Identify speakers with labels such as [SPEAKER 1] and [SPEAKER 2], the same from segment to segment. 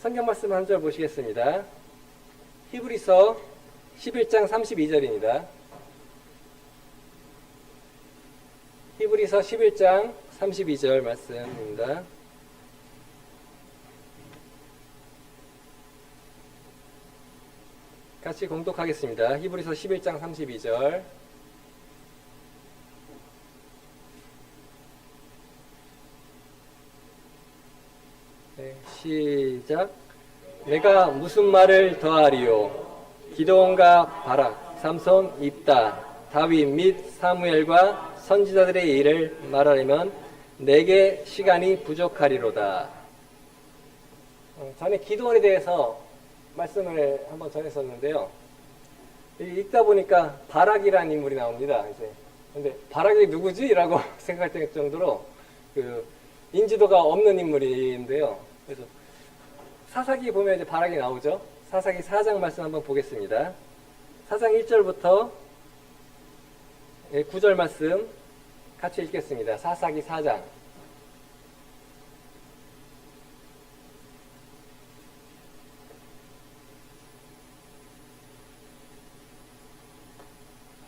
[SPEAKER 1] 성경 말씀 한 절 보시겠습니다. 히브리서 11장 32절입니다. 히브리서 11장 32절 말씀입니다. 같이 공독하겠습니다. 히브리서 11장 32절. 네, 시작. 내가 무슨 말을 더하리요? 기드온과 바락, 삼손, 입다, 다윗 및 사무엘과 선지자들의 일을 말하려면 내게 시간이 부족하리로다. 전에 기드온에 대해서 말씀을 한번 전했었는데요. 읽다 보니까 바락이라는 인물이 나옵니다. 근데 바락이 누구지? 라고 생각할 정도로 인지도가 없는 인물인데요. 그래서 사사기 보면 이제 바락이 나오죠. 사사기 4장 말씀 한번 보겠습니다. 4장 1절부터 9절 말씀 같이 읽겠습니다. 사사기 4장.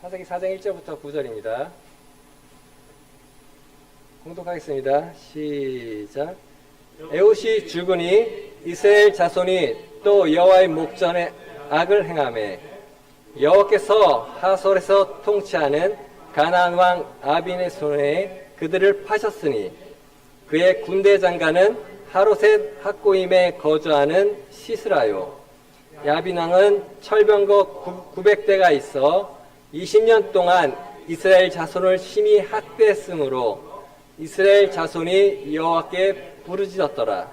[SPEAKER 1] 사사기 4장 1절부터 9절입니다. 공독하겠습니다. 시작. 에훗이 죽으니 이스라엘 자손이 또 여호와의 목전에 악을 행하매 여호와께서 하솔에서 통치하는 가나안 왕 아빈의 손에 그들을 파셨으니 그의 군대 장관은 하로셋 학고임에 거주하는 시스라요. 야빈 왕은 철병거 900대가 있어 20년 동안 이스라엘 자손을 심히 학대했으므로 이스라엘 자손이 여호와께 부르짖었더라.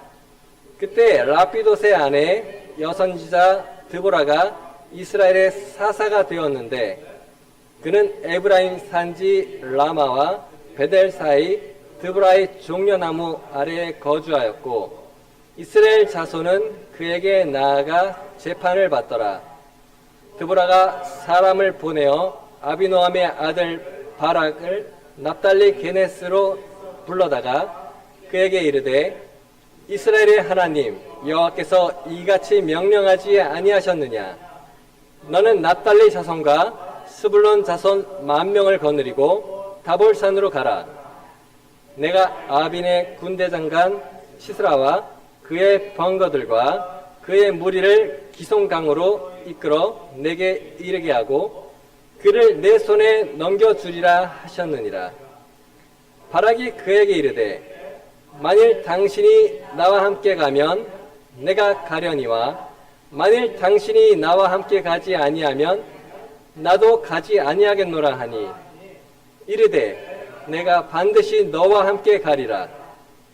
[SPEAKER 1] 그때 라피도스의 아내 여선지자 드보라가 이스라엘의 사사가 되었는데 그는 에브라임 산지 라마와 베델 사이 드보라의 종려나무 아래에 거주하였고 이스라엘 자손은 그에게 나아가 재판을 받더라. 드보라가 사람을 보내어 아비노함의 아들 바락을 납달리 게네스로 불러다가 그에게 이르되 이스라엘의 하나님 여호와께서 이같이 명령하지 아니하셨느냐? 너는 납달리 자손과 스불론 자손 10,000명을 거느리고 다볼산으로 가라. 내가 아빈의 군대 장관 시스라와 그의 번거들과 그의 무리를 기송강으로 이끌어 내게 이르게 하고 그를 내 손에 넘겨주리라 하셨느니라. 바락이 그에게 이르되 만일 당신이 나와 함께 가면 내가 가려니와 만일 당신이 나와 함께 가지 아니하면 나도 가지 아니하겠노라 하니 이르되 내가 반드시 너와 함께 가리라.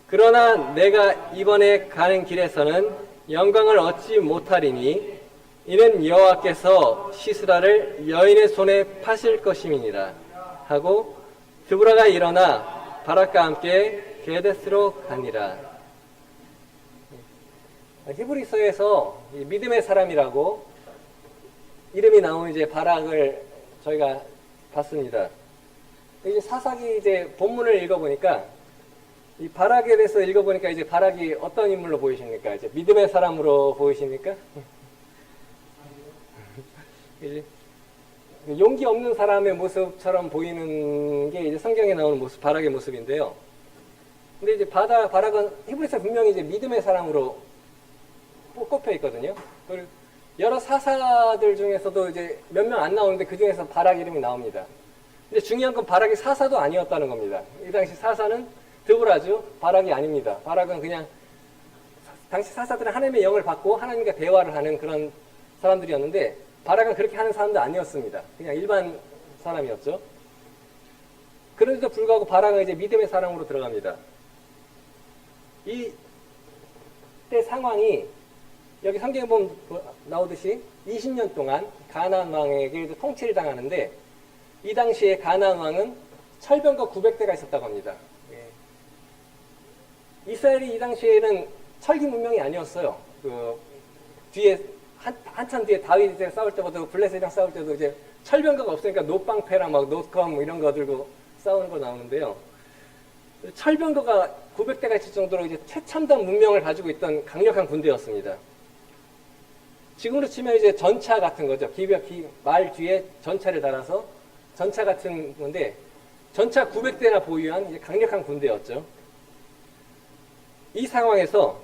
[SPEAKER 1] 그러나 내가 이번에 가는 길에서는 영광을 얻지 못하리니 이는 여호와께서 시스라를 여인의 손에 파실 것임이니라 하고 드보라가 일어나 바락과 함께 게데스로 가니라. 히브리서에서 믿음의 사람이라고 이름이 나온 이제 바락을 저희가 봤습니다. 이제 사사기 이제 본문을 읽어보니까 이 바락에 대해서 읽어보니까 이제 바락이 어떤 인물로 보이십니까? 이제 믿음의 사람으로 보이십니까? 이제 용기 없는 사람의 모습처럼 보이는 게 이제 성경에 나오는 모습, 바락의 모습인데요. 근데 이제 바락은 히브리서 분명히 이제 믿음의 사람으로 꼽혀 있거든요. 그리고 여러 사사들 중에서도 이제 몇 명 안 나오는데 그 중에서 바락 이름이 나옵니다. 근데 중요한 건 바락이 사사도 아니었다는 겁니다. 이 당시 사사는 드보라죠. 바락이 아닙니다. 바락은 그냥 당시 사사들은 하나님의 영을 받고 하나님과 대화를 하는 그런 사람들이었는데 바락은 그렇게 하는 사람도 아니었습니다. 그냥 일반 사람이었죠. 그런데도 불구하고 바락은 이제 믿음의 사람으로 들어갑니다. 이때 상황이 여기 성경에 보면 나오듯이 20년 동안 가나안 왕에게 통치를 당하는데 이 당시에 가나안 왕은 철병거 900대가 있었다고 합니다. 이스라엘이 이 당시에는 철기 문명이 아니었어요. 뒤에 한참 뒤에 다윗이랑 싸울 때부터 블레셋이랑 싸울 때도 이제 철병거가 없으니까 노방패랑 막 노검 이런 거 들고 싸우는 거 나오는데요. 철병거가 900대가 있을 정도로 이제 최첨단 문명을 가지고 있던 강력한 군대였습니다. 지금으로 치면 이제 전차 같은 거죠. 말 뒤에 전차를 달아서 전차 같은 건데, 전차 900대나 보유한 이제 강력한 군대였죠. 이 상황에서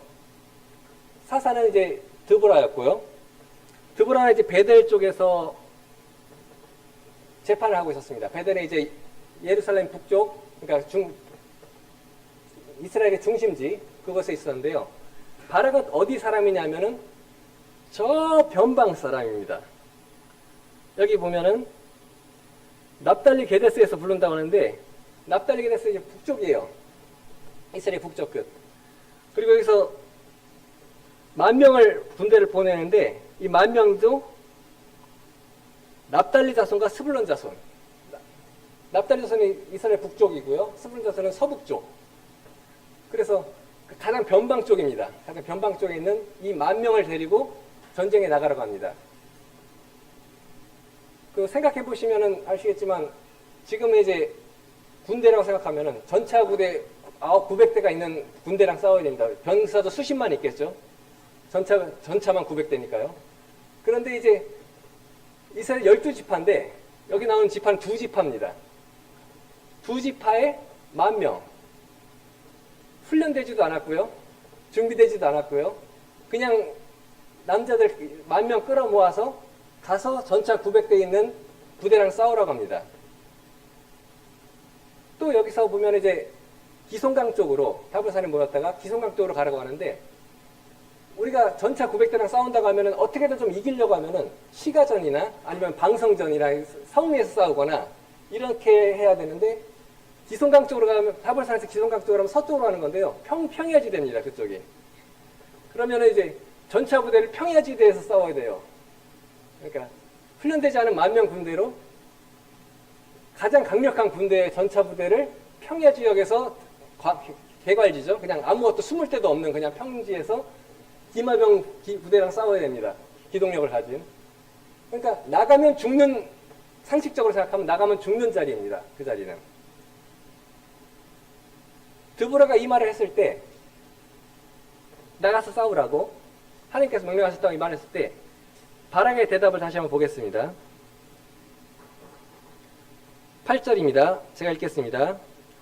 [SPEAKER 1] 사사는 이제 드보라였고요. 드보라는 이제 베델 쪽에서 재판을 하고 있었습니다. 베델은 이제 예루살렘 북쪽, 그러니까 이스라엘의 중심지, 그것에 있었는데요. 바락은 어디 사람이냐면은 저 변방 사람입니다. 여기 보면은 납달리 게데스에서 부른다고 하는데, 납달리 게데스 이제 북쪽이에요. 이스라엘 북쪽 끝. 그리고 여기서 10,000명을 군대를 보내는데, 이 10,000명도 납달리 자손과 스불론 자손. 납달리 자손이 이스라엘 북쪽이고요. 스불론 자손은 서북쪽. 그래서 가장 변방 쪽입니다. 가장 변방 쪽에 있는 이 10,000명을 데리고 전쟁에 나가라고 합니다. 그 생각해 보시면은 아시겠지만, 지금 이제 군대라고 생각하면은 전차 부대 900대가 있는 군대랑 싸워야 됩니다. 병사도 수십만 있겠죠. 전차만 900대니까요. 그런데 이제 이스라엘 12지파인데 여기 나오는 지파는 2지파입니다. 2지파에 10,000명. 훈련되지도 않았고요. 준비되지도 않았고요. 그냥 남자들 10,000명 끌어모아서 가서 전차 900대 있는 부대랑 싸우라고 합니다. 또 여기서 보면 이제 기송강 쪽으로 다볼산에 모였다가 기송강 쪽으로 가라고 하는데, 우리가 전차 900대랑 싸운다고 하면은 어떻게든 좀 이기려고 하면은 시가전이나 아니면 방성전이나 성리에서 싸우거나 이렇게 해야 되는데, 기송강 쪽으로 가면, 다볼산에서 기송강 쪽으로 가면 서쪽으로 가는 건데요. 평야지대입니다, 그쪽이. 그러면은 이제 전차 부대를 평야지대에서 싸워야 돼요. 그러니까 훈련되지 않은 10,000명 군대로 가장 강력한 군대의 전차 부대를 평야 지역에서 개괄지죠. 그냥 아무것도 숨을 데도 없는 그냥 평지에서 기마병 부대랑 싸워야 됩니다. 기동력을 가진. 그러니까 나가면 죽는, 상식적으로 생각하면 나가면 죽는 자리입니다. 그 자리는. 드보라가 이 말을 했을 때, 나가서 싸우라고 하나님께서 명령하셨다고 이 말을 했을 때, 바락의 대답을 다시 한번 보겠습니다. 8절입니다. 제가 읽겠습니다.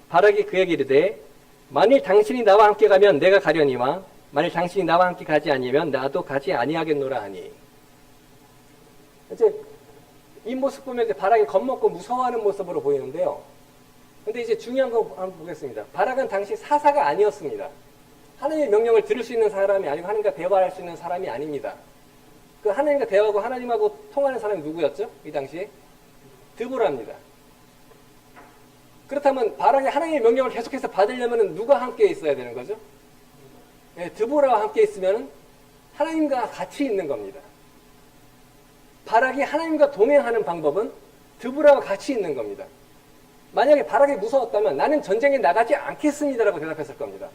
[SPEAKER 1] 바락이 그에게 이르되, 만일 당신이 나와 함께 가면 내가 가려니와 만일 당신이 나와 함께 가지 아니면 나도 가지 아니하겠노라 하니. 이제 이 모습 보면 이제 바락이 겁먹고 무서워하는 모습으로 보이는데요. 근데 이제 중요한 거 한번 보겠습니다. 바락은 당시 사사가 아니었습니다. 하나님의 명령을 들을 수 있는 사람이 아니고 하나님과 대화할 수 있는 사람이 아닙니다. 그 하나님과 대화하고 하나님하고 통하는 사람이 누구였죠? 이 당시에? 드보라입니다. 그렇다면 바락이 하나님의 명령을 계속해서 받으려면 누가 함께 있어야 되는 거죠? 네, 드보라와 함께 있으면 하나님과 같이 있는 겁니다. 바락이 하나님과 동행하는 방법은 드보라와 같이 있는 겁니다. 만약에 바락이 무서웠다면 나는 전쟁에 나가지 않겠습니다라고 대답했을 겁니다.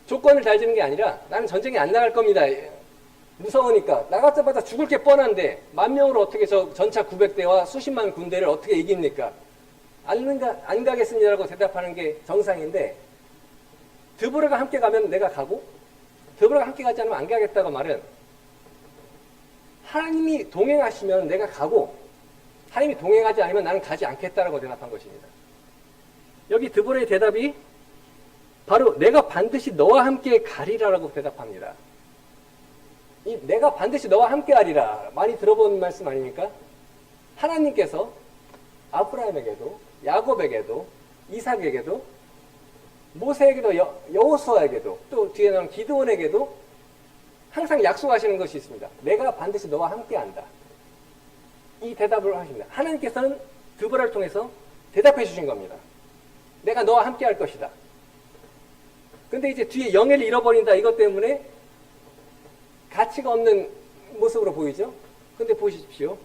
[SPEAKER 1] 조건을 달지는 게 아니라 나는 전쟁에 안 나갈 겁니다. 무서우니까. 나가자마자 죽을 게 뻔한데 10,000명으로 어떻게 저 전차 900대와 수십만 군대를 어떻게 이깁니까? 안 가겠습니다라고 대답하는 게 정상인데, 드보라가 함께 가면 내가 가고 드보라가 함께 가지 않으면 안 가겠다고 말은, 하나님이 동행하시면 내가 가고 하나님이 동행하지 않으면 나는 가지 않겠다라고 대답한 것입니다. 여기 드보라의 대답이 바로 내가 반드시 너와 함께 가리라라고 대답합니다. 이 내가 반드시 너와 함께 하리라, 많이 들어본 말씀 아닙니까? 하나님께서 아브라함에게도 야곱에게도 이삭에게도 모세에게도 여호수아에게도 또 뒤에 나오는 기드온에게도 항상 약속하시는 것이 있습니다. 내가 반드시 너와 함께 한다. 이 대답을 하십니다. 하나님께서는 드보라를 통해서 대답해 주신 겁니다. 내가 너와 함께 할 것이다. 근데 이제 뒤에 영예를 잃어버린다, 이것 때문에 가치가 없는 모습으로 보이죠? 근데 보십시오.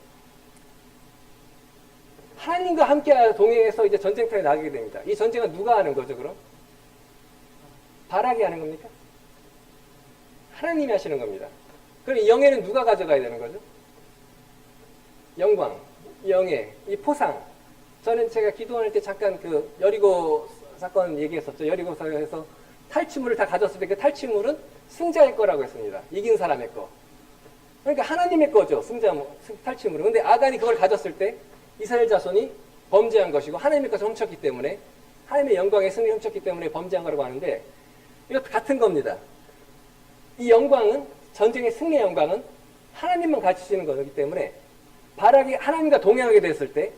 [SPEAKER 1] 하나님과 함께 동행해서 이제 전쟁터에 나가게 됩니다. 이 전쟁은 누가 하는 거죠, 그럼? 바락이 하는 겁니까? 하나님이 하시는 겁니다. 그럼 이 영예는 누가 가져가야 되는 거죠? 영광, 영예, 이 포상. 저는 제가 기도할 때 잠깐 그 여리고 사건 얘기했었죠. 여리고성에서 탈취물을 다 가졌을 때 그 탈취물은 승자의 거라고 했습니다. 이긴 사람의 거. 그러니까 하나님의 거죠. 탈취물은. 근데 아간이 그걸 가졌을 때 이스라엘 자손이 범죄한 것이고 하나님의 것을 훔쳤기 때문에 하나님의 영광의 승리를 훔쳤기 때문에 범죄한 거라고 하는데 이것도 같은 겁니다. 이 영광은 전쟁의 승리의 영광은 하나님만 가지시는 거기 때문에 바락이 하나님과 동행하게 됐을 때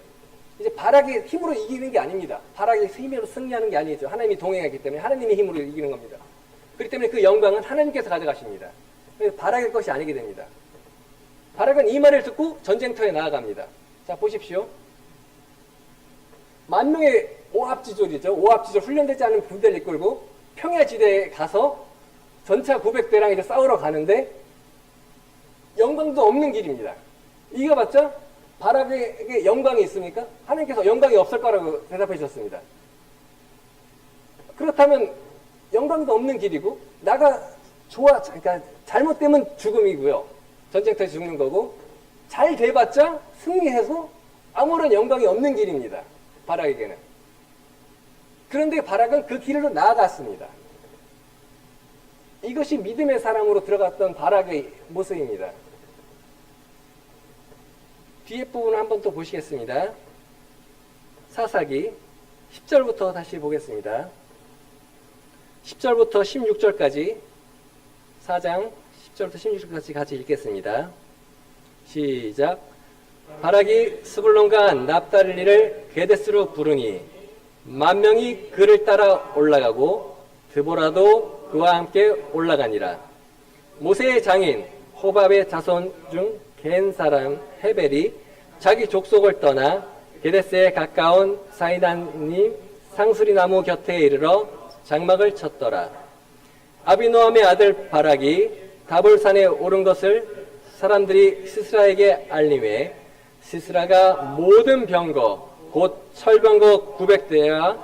[SPEAKER 1] 이제 바락의 힘으로 이기는 게 아닙니다. 바락의 힘으로 승리하는 게 아니죠. 하나님이 동행하기 때문에 하나님의 힘으로 이기는 겁니다. 그렇기 때문에 그 영광은 하나님께서 가져가십니다. 그래서 바락의 것이 아니게 됩니다. 바락은 이 말을 듣고 전쟁터에 나아갑니다. 자, 보십시오. 만 명의 오합지졸이죠. 오합지졸 훈련되지 않은 부대를 이끌고 평야지대에 가서 전차 900대랑 이제 싸우러 가는데 영광도 없는 길입니다. 이거 봤죠? 바락에게 영광이 있습니까? 하나님께서 영광이 없을 거라고 대답해 주셨습니다. 그렇다면 영광도 없는 길이고 그러니까 잘못되면 죽음이고요. 전쟁터에서 죽는 거고 잘 돼봤자 승리해서 아무런 영광이 없는 길입니다. 바락에게는. 그런데 바락은 그 길로 나아갔습니다. 이것이 믿음의 사람으로 들어갔던 바락의 모습입니다. 뒤에 부분을 한번 또 보시겠습니다. 사사기 10절부터 다시 보겠습니다. 10절부터 16절까지 4장 10절부터 16절까지 같이 읽겠습니다. 시작. 바락이 스불론과 납달리를 게데스로 부르니 10,000명이 그를 따라 올라가고 드보라도 그와 함께 올라가니라. 모세의 장인 호밥의 자손 중 겐 사람 헤벨이 자기 족속을 떠나 게데스에 가까운 사이단님 상수리나무 곁에 이르러 장막을 쳤더라. 아비노함의 아들 바락이 다볼산에 오른 것을 사람들이 시스라에게 알림해 시스라가 모든 병거 곧 철병거 900대와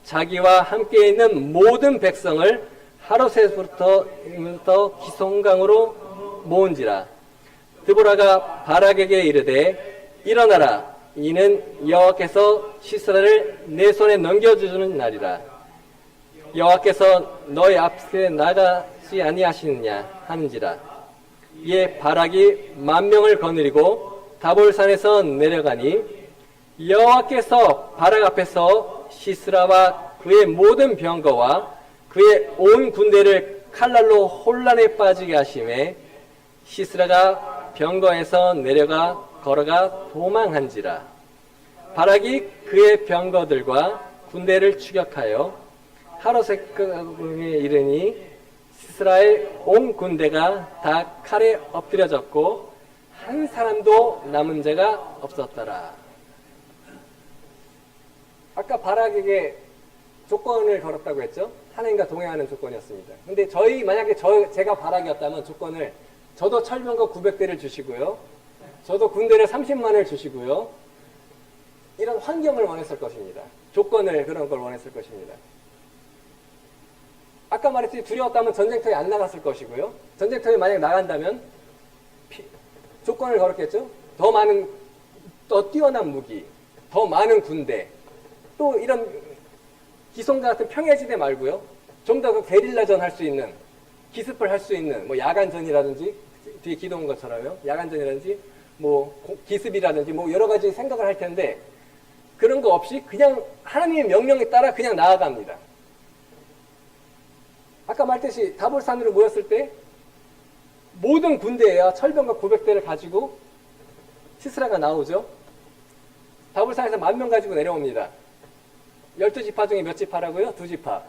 [SPEAKER 1] 자기와 함께 있는 모든 백성을 하루새부터 기송강으로 모은지라. 드보라가 바락에게 이르되 일어나라. 이는 여호와께서 시스라를 내 손에 넘겨주는 날이라. 여호와께서 너희 앞에 나가지 아니하시느냐 하는지라. 이에 바락이 10,000명을 거느리고 다볼산에서 내려가니 여호와께서 바락 앞에서 시스라와 그의 모든 병거와 그의 온 군대를 칼날로 혼란에 빠지게 하심에 시스라가 병거에서 내려가 걸어가 도망한지라. 바락이 그의 병거들과 군대를 추격하여 하로세크에 이르니 시스라의 온 군대가 다 칼에 엎드려졌고 한 사람도 남은 자가 없었더라. 아까 바락에게 조건을 걸었다고 했죠? 하나님과 동행하는 조건이었습니다. 근데 만약에 제가 바락이었다면 조건을 저도 철병거 900대를 주시고요. 저도 군대를 30만을 주시고요. 이런 환경을 원했을 것입니다. 조건을 그런 걸 원했을 것입니다. 아까 말했듯이 두려웠다면 전쟁터에 안 나갔을 것이고요. 전쟁터에 만약 나간다면 조건을 걸었겠죠. 더 뛰어난 무기, 더 많은 군대, 또 이런 기송과 같은 평야지대 말고요. 좀 더 게릴라전 할 수 있는, 기습을 할 수 있는 뭐 야간전이라든지 뒤에 기도한 것처럼요. 야간전이라든지 뭐 기습이라든지 뭐 여러 가지 생각을 할 텐데 그런 거 없이 그냥 하나님의 명령에 따라 그냥 나아갑니다. 아까 말했듯이 다볼산으로 모였을 때 모든 군대와 철병과 900대를 가지고 시스라가 나오죠. 다볼산에서 10,000명 가지고 내려옵니다. 12지파 중에 몇 지파라고요? 2지파.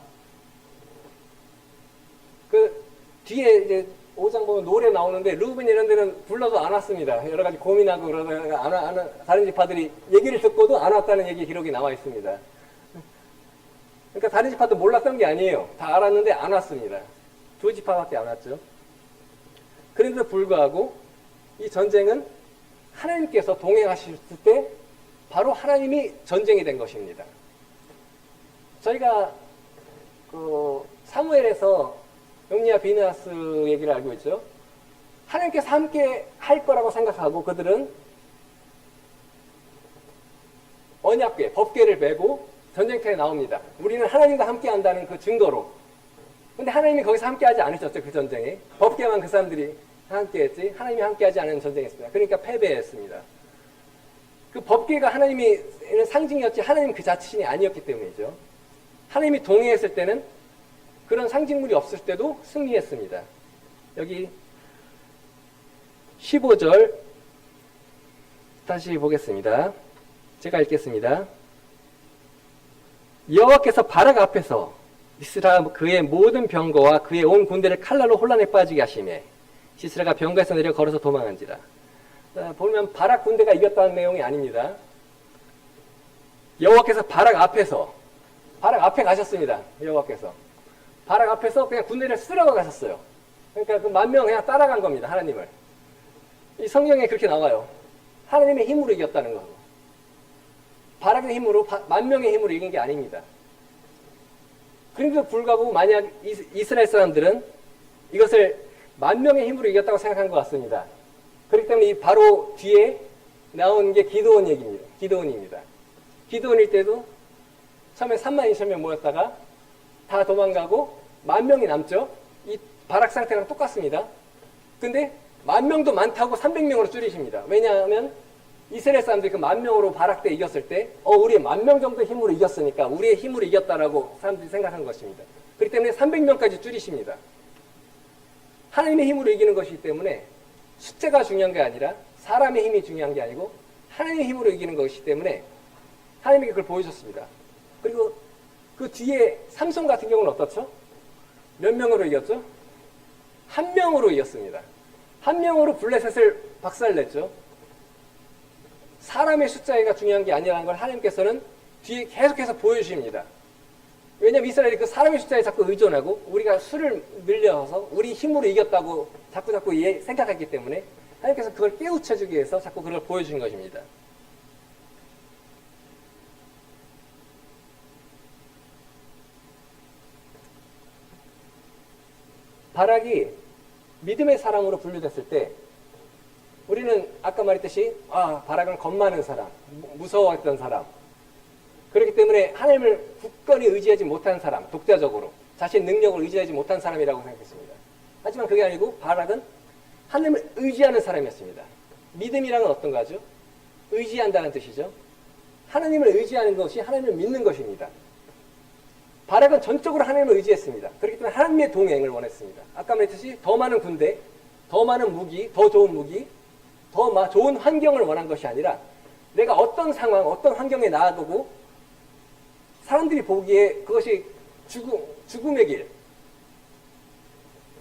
[SPEAKER 1] 그 뒤에 이제 5장 보면 노래 나오는데 루벤 이런 데는 불러도 안 왔습니다. 여러 가지 고민하고 그러다가 다른 지파들이 얘기를 듣고도 안 왔다는 얘기 기록이 나와 있습니다. 그러니까 다른 지파도 몰랐던 게 아니에요. 다 알았는데 안 왔습니다. 2지파밖에 안 왔죠. 그런데도 불구하고 이 전쟁은 하나님께서 동행하실 때 바로 하나님이 전쟁이 된 것입니다. 저희가 사무엘에서 용리와 비느하스 얘기를 알고 있죠. 하나님께서 함께 할 거라고 생각하고 그들은 언약궤, 법궤를 메고 전쟁터에 나옵니다. 우리는 하나님과 함께 한다는 그 증거로. 근데 하나님이 거기서 함께 하지 않으셨죠, 그 전쟁에. 법계만 그 사람들이 함께 했지, 하나님이 함께 하지 않은 전쟁이었습니다. 그러니까 패배했습니다. 그 법계가 하나님이 상징이었지, 하나님 그 자신이 아니었기 때문이죠. 하나님이 동의했을 때는 그런 상징물이 없을 때도 승리했습니다. 여기 15절 다시 보겠습니다. 제가 읽겠습니다. 여호와께서 바락 앞에서 시스라 그의 모든 병거와 그의 온 군대를 칼날로 혼란에 빠지게 하시매 시스라가 병거에서 내려 걸어서 도망한지라. 보면 바락 군대가 이겼다는 내용이 아닙니다. 여호와께서 바락 앞에 가셨습니다. 여호와께서 바락 앞에서 그냥 군대를 쓰러가 가셨어요. 그러니까 그 10,000명 그냥 따라간 겁니다. 하나님을. 이 성경에 그렇게 나와요. 하나님의 힘으로 이겼다는 거. 바락의 힘으로 10,000명의 힘으로 이긴 게 아닙니다. 그런데도 불구하고 만약 이스라엘 사람들은 이것을 10,000명의 힘으로 이겼다고 생각한 것 같습니다. 그렇기 때문에 이 바로 뒤에 나온 게 기드온 얘기입니다. 기드온입니다. 기드온일 때도 처음에 32,000명 모였다가 다 도망가고 10,000명이 남죠. 이 바락 상태랑 똑같습니다. 근데 10,000명도 많다고 300명으로 줄이십니다. 왜냐하면 이스라엘 사람들이 그 10,000명으로 바락 때 이겼을 때 우리 10,000명 정도 힘으로 이겼으니까 우리의 힘으로 이겼다라고 사람들이 생각한 것입니다. 그렇기 때문에 300명까지 줄이십니다. 하나님의 힘으로 이기는 것이기 때문에 숫자가 중요한 게 아니라 사람의 힘이 중요한 게 아니고 하나님의 힘으로 이기는 것이기 때문에 하나님에게 그걸 보여줬습니다. 그리고 그 뒤에 삼손 같은 경우는 어떻죠? 몇 명으로 이겼죠? 1명으로 이겼습니다. 1명으로 블레셋을 박살냈죠. 사람의 숫자가 중요한 게 아니라는 걸 하나님께서는 뒤에 계속해서 보여주십니다. 왜냐하면 이스라엘이 그 사람의 숫자에 자꾸 의존하고 우리가 수를 늘려서 우리 힘으로 이겼다고 자꾸 생각했기 때문에 하나님께서 그걸 깨우쳐주기 위해서 자꾸 그걸 보여주신 것입니다. 바락이 믿음의 사람으로 분류됐을 때 우리는 아까 말했듯이 바락은 겁 많은 사람, 무서워했던 사람, 그렇기 때문에 하나님을 굳건히 의지하지 못한 사람, 독자적으로 자신 능력을 의지하지 못한 사람이라고 생각했습니다. 하지만 그게 아니고 바락은 하나님을 의지하는 사람이었습니다. 믿음이란 어떤 거죠? 의지한다는 뜻이죠. 하나님을 의지하는 것이 하나님을 믿는 것입니다. 바락은 전적으로 하나님을 의지했습니다. 그렇기 때문에 하나님의 동행을 원했습니다. 아까 말했듯이 더 많은 군대, 더 많은 무기, 더 좋은 무기, 더 좋은 환경을 원한 것이 아니라 내가 어떤 상황, 어떤 환경에 나아가고 사람들이 보기에 그것이 죽음의 길,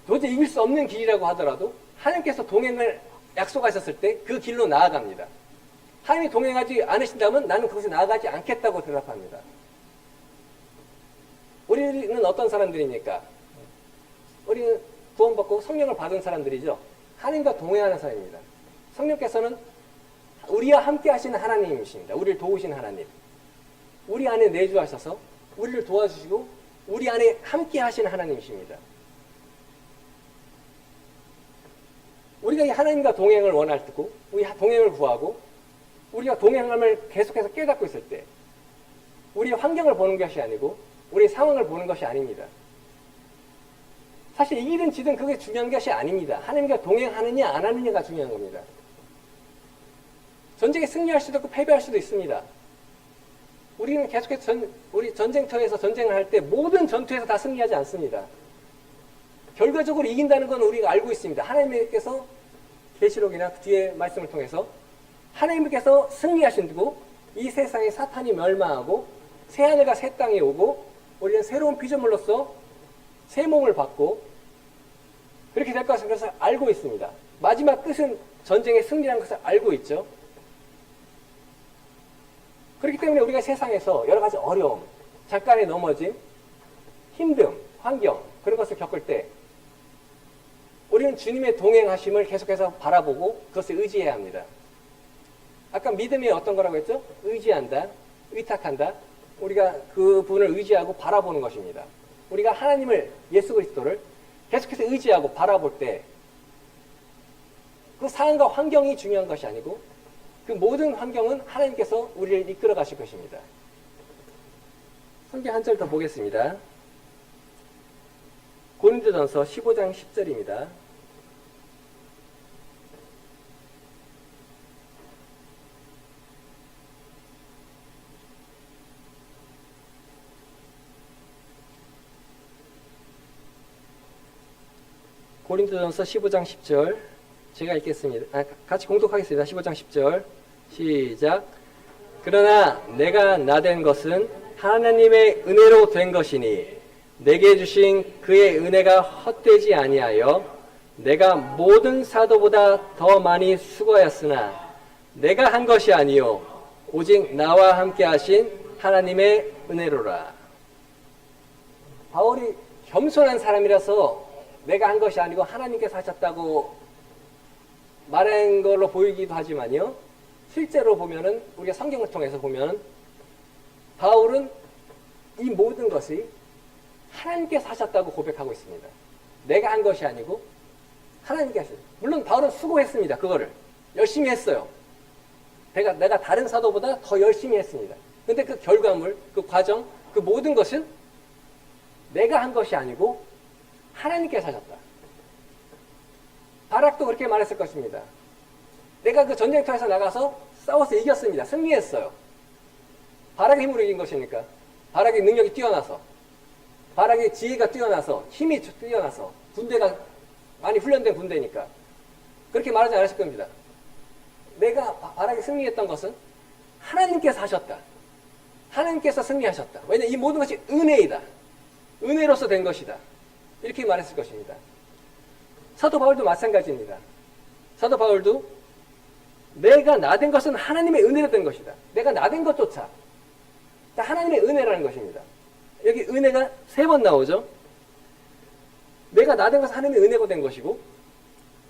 [SPEAKER 1] 도저히 이길 수 없는 길이라고 하더라도 하나님께서 동행을 약속하셨을 때 그 길로 나아갑니다. 하나님이 동행하지 않으신다면 나는 그것에 나아가지 않겠다고 대답합니다. 우리는 어떤 사람들입니까? 우리는 구원받고 성령을 받은 사람들이죠. 하나님과 동행하는 사람입니다. 성령께서는 우리와 함께 하시는 하나님이십니다. 우리를 도우시는 하나님. 우리 안에 내주하셔서 우리를 도와주시고 우리 안에 함께 하시는 하나님이십니다. 우리가 하나님과 동행을 원할 때고 우리 동행을 구하고 우리가 동행함을 계속해서 깨닫고 있을 때 우리의 환경을 보는 것이 아니고 우리의 상황을 보는 것이 아닙니다. 사실 이기든 지든 그게 중요한 것이 아닙니다. 하나님과 동행하느냐 안 하느냐가 중요한 겁니다. 전쟁에 승리할 수도 있고 패배할 수도 있습니다. 우리는 계속해서 우리 전쟁터에서 전쟁을 할 때 모든 전투에서 다 승리하지 않습니다. 결과적으로 이긴다는 건 우리가 알고 있습니다. 하나님께서 계시록이나 뒤에 말씀을 통해서 하나님께서 승리하신다고 이 세상에 사탄이 멸망하고 새하늘과 새 땅이 오고 우리는 새로운 피조물로서 새 몸을 받고 그렇게 될 것을 그래서 알고 있습니다. 마지막 끝은 전쟁의 승리라는 것을 알고 있죠. 그렇기 때문에 우리가 세상에서 여러 가지 어려움, 잠깐의 넘어짐, 힘듦, 환경 그런 것을 겪을 때 우리는 주님의 동행하심을 계속해서 바라보고 그것을 의지해야 합니다. 아까 믿음이 어떤 거라고 했죠? 의지한다, 의탁한다. 우리가 그 분을 의지하고 바라보는 것입니다. 우리가 하나님을, 예수 그리스도를 계속해서 의지하고 바라볼 때 그 상황과 환경이 중요한 것이 아니고 그 모든 환경은 하나님께서 우리를 이끌어 가실 것입니다. 성경 한 절 더 보겠습니다. 고린도전서 15장 10절입니다. 고린도전서 15장 10절 제가 읽겠습니다. 같이 공독하겠습니다. 15장 10절 시작. 그러나 내가 나된 것은 하나님의 은혜로 된 것이니 내게 주신 그의 은혜가 헛되지 아니하여 내가 모든 사도보다 더 많이 수고하였으나 내가 한 것이 아니요 오직 나와 함께 하신 하나님의 은혜로라. 바울이 겸손한 사람이라서 내가 한 것이 아니고 하나님께서 하셨다고 말한 걸로 보이기도 하지만요, 실제로 보면은 우리가 성경을 통해서 보면 바울은 이 모든 것이 하나님께서 하셨다고 고백하고 있습니다. 내가 한 것이 아니고 하나님께서 하셨어요. 물론 바울은 수고했습니다. 그거를 열심히 했어요. 내가 다른 사도보다 더 열심히 했습니다. 근데 그 결과물, 그 과정, 그 모든 것은 내가 한 것이 아니고 하나님께서 하셨다. 바락도 그렇게 말했을 것입니다. 내가 그 전쟁터에서 나가서 싸워서 이겼습니다. 승리했어요. 바락의 힘으로 이긴 것이니까. 바락의 능력이 뛰어나서, 바락의 지혜가 뛰어나서, 힘이 뛰어나서, 군대가 많이 훈련된 군대니까 그렇게 말하지 않으실 겁니다. 내가 바락이 승리했던 것은 하나님께서 하셨다. 하나님께서 승리하셨다. 왜냐하면 이 모든 것이 은혜이다. 은혜로서 된 것이다. 이렇게 말했을 것입니다. 사도 바울도 마찬가지입니다. 사도 바울도 내가 나된 것은 하나님의 은혜로 된 것이다. 내가 나된 것조차 다 하나님의 은혜라는 것입니다. 여기 은혜가 3번 나오죠. 내가 나된 것은 하나님의 은혜로 된 것이고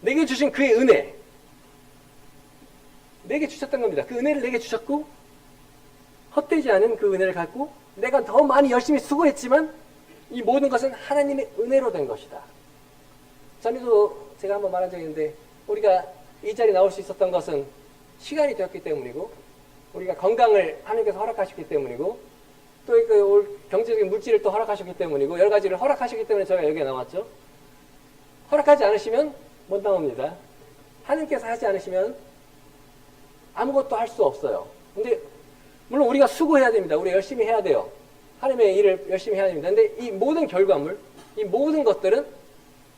[SPEAKER 1] 내게 주신 그의 은혜, 내게 주셨던 겁니다. 그 은혜를 내게 주셨고 헛되지 않은 그 은혜를 갖고 내가 더 많이 열심히 수고했지만 이 모든 것은 하나님의 은혜로 된 것이다. 전에도 제가 한번 말한 적이 있는데 우리가 이 자리에 나올 수 있었던 것은 시간이 되었기 때문이고 우리가 건강을 하나님께서 허락하셨기 때문이고 또 그 경제적인 물질을 또 허락하셨기 때문이고 여러 가지를 허락하셨기 때문에 저희가 여기에 나왔죠. 허락하지 않으시면 못 나옵니다. 하나님께서 하지 않으시면 아무것도 할 수 없어요. 근데 물론 우리가 수고해야 됩니다. 우리 열심히 해야 돼요. 하나님의 일을 열심히 해야 됩니다. 근데 이 모든 결과물, 이 모든 것들은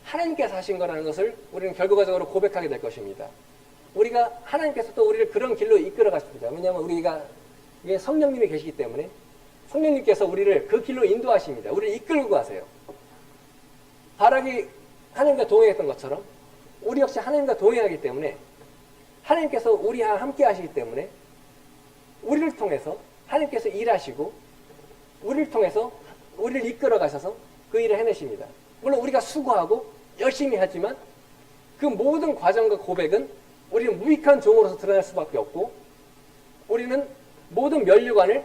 [SPEAKER 1] 하나님께서 하신 거라는 것을 우리는 결과적으로 고백하게 될 것입니다. 우리가 하나님께서 또 우리를 그런 길로 이끌어 가십니다. 왜냐하면 우리가 이게 성령님이 계시기 때문에 성령님께서 우리를 그 길로 인도하십니다. 우리를 이끌고 가세요. 바락이 하나님과 동행했던 것처럼 우리 역시 하나님과 동행하기 때문에 하나님께서 우리와 함께 하시기 때문에 우리를 통해서 하나님께서 일하시고 우리를 통해서 우리를 이끌어 가셔서 그 일을 해내십니다. 물론 우리가 수고하고 열심히 하지만 그 모든 과정과 고백은 우리는 무익한 종으로서 드러날 수밖에 없고 우리는 모든 면류관을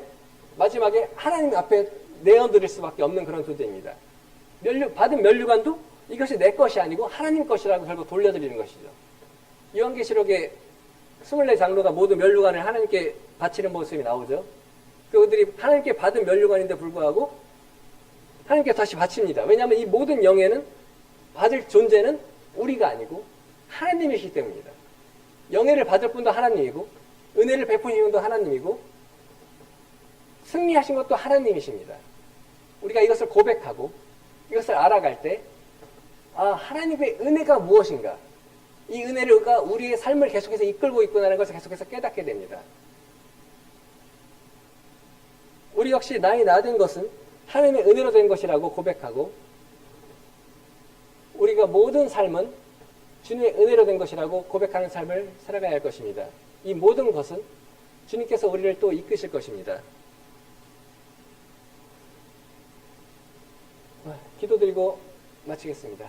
[SPEAKER 1] 마지막에 하나님 앞에 내어드릴 수밖에 없는 그런 존재입니다. 받은 면류관도 이것이 내 것이 아니고 하나님 것이라고 결국 돌려드리는 것이죠. 요한계시록에 24장로가 모두 면류관을 하나님께 바치는 모습이 나오죠. 그들이 하나님께 받은 면류관인데 불구하고 하나님께 다시 바칩니다. 왜냐하면 이 모든 영예는 받을 존재는 우리가 아니고 하나님이시기 때문입니다. 영예를 받을 분도 하나님이고 은혜를 베푸신 분도 하나님이고 승리하신 것도 하나님이십니다. 우리가 이것을 고백하고 이것을 알아갈 때 하나님의 은혜가 무엇인가, 이 은혜가 우리의 삶을 계속해서 이끌고 있구나라는 것을 계속해서 깨닫게 됩니다. 우리 역시 나의 나된 것은 하나님의 은혜로 된 것이라고 고백하고 우리가 모든 삶은 주님의 은혜로 된 것이라고 고백하는 삶을 살아가야 할 것입니다. 이 모든 것은 주님께서 우리를 또 이끄실 것입니다. 기도드리고 마치겠습니다.